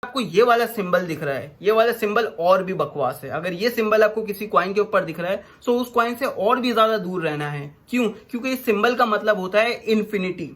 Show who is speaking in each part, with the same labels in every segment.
Speaker 1: आपको ये वाला सिंबल दिख रहा है, ये वाला सिंबल और भी बकवास है। अगर ये सिंबल आपको किसी कॉइन के ऊपर दिख रहा है तो उस कॉइन से और भी ज्यादा दूर रहना है। क्यों? क्योंकि इस सिंबल का मतलब होता है इन्फिनिटी।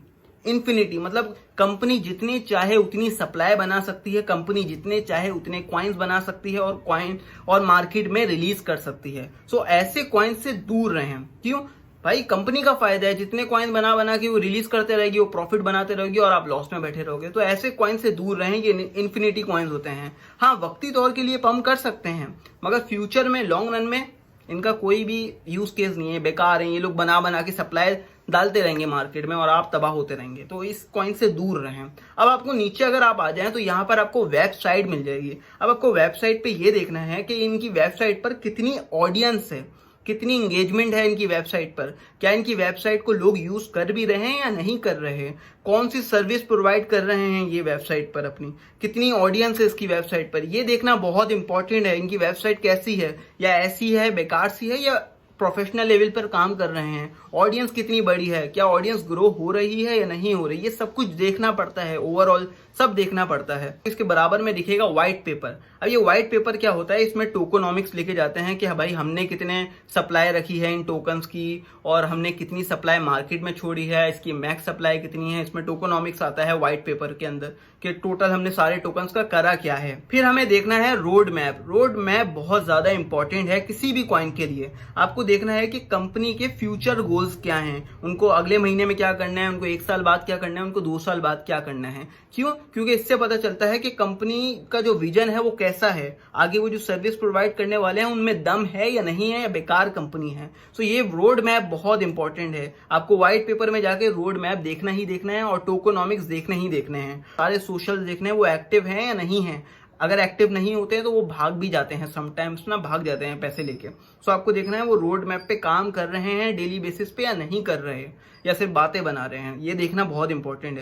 Speaker 1: इन्फिनिटी मतलब कंपनी जितनी चाहे उतनी सप्लाई बना सकती है, कंपनी जितने चाहे उतने कॉइन्स बना सकती है और कॉइन और मार्केट में रिलीज कर सकती है। सो ऐसे कॉइन से दूर रहें। क्यों भाई? कंपनी का फायदा है, जितने कॉइन बना बना के वो रिलीज करते रहेगी, वो प्रॉफिट बनाते रहेगी और आप लॉस में बैठे रहोगे। तो ऐसे कॉइन से दूर रहें, ये इन्फिनिटी कॉइन्स होते हैं। हाँ, वक्ती तौर के लिए पंप कर सकते हैं, मगर फ्यूचर में लॉन्ग रन में इनका कोई भी यूज केस नहीं है, बेकार है। ये लोग बना बना के सप्लाई डालते रहेंगे मार्केट में और आप तबाह होते रहेंगे। तो इस कॉइन से दूर रहें। अब आपको नीचे अगर आप आ जाएं तो यहाँ पर आपको वेबसाइट मिल जाएगी। अब आपको वेबसाइट पे ये देखना है कि इनकी वेबसाइट पर कितनी ऑडियंस है, कितनी इंगेजमेंट है इनकी वेबसाइट पर, क्या इनकी वेबसाइट को लोग यूज कर भी रहे हैं या नहीं कर रहे हैं, कौन सी सर्विस प्रोवाइड कर रहे हैं ये वेबसाइट पर, अपनी कितनी ऑडियंस है इसकी वेबसाइट पर, ये देखना बहुत इंपॉर्टेंट है। इनकी वेबसाइट कैसी है, या ऐसी है, बेकार सी है, या प्रोफेशनल लेवल पर काम कर रहे हैं, ऑडियंस कितनी बड़ी है, क्या ऑडियंस ग्रो हो रही है या नहीं हो रही, ये सब कुछ देखना पड़ता है। ओवरऑल सब देखना पड़ता है। इसके बराबर में दिखेगा व्हाइट पेपर। अब ये व्हाइट पेपर क्या होता है? इसमें टोकोनॉमिक्स लिखे जाते हैं कि भाई हमने कितने सप्लाई रखी है इन टोकन्स की और हमने कितनी सप्लाई मार्केट में छोड़ी है, इसकी मैक्स सप्लाई कितनी है। इसमें टोकोनॉमिक्स आता है व्हाइट पेपर के अंदर कि टोटल हमने सारे टोकन्स का करा क्या है। फिर हमें देखना है रोड मैप। रोड मैप बहुत ज्यादा इंपॉर्टेंट है किसी भी कॉइन के लिए। आपको देखना है कि कंपनी के फ्यूचर गोल्स क्या हैं, उनको अगले महीने में क्या करना है, उनको 1 साल बाद क्या करना है, उनको 2 साल बाद क्या करना है। क्यों? क्योंकि इससे पता चलता है कि कंपनी का जो विजन है वो कैसा है, आगे वो जो सर्विस प्रोवाइड करने वाले हैं उनमें दम है या नहीं है, या बेकार कंपनी है। सो ये रोड मैप बहुत इंपॉर्टेंट है। आपको व्हाइट पेपर में जाके रोड मैप देखना ही देखना है और टोकोनॉमिक्स देखने ही देखने हैं। सारे सोशल देखने हैं वो एक्टिव हैं या नहीं है। अगर एक्टिव नहीं होते हैं तो वो भाग भी जाते हैं, समटाइम्स ना भाग जाते हैं पैसे लेके। सो आपको देखना है वो रोड मैप पे काम कर रहे हैं डेली बेसिस पे या नहीं कर रहे हैं, या सिर्फ बातें बना रहे हैं। ये देखना बहुत इंपॉर्टेंट है।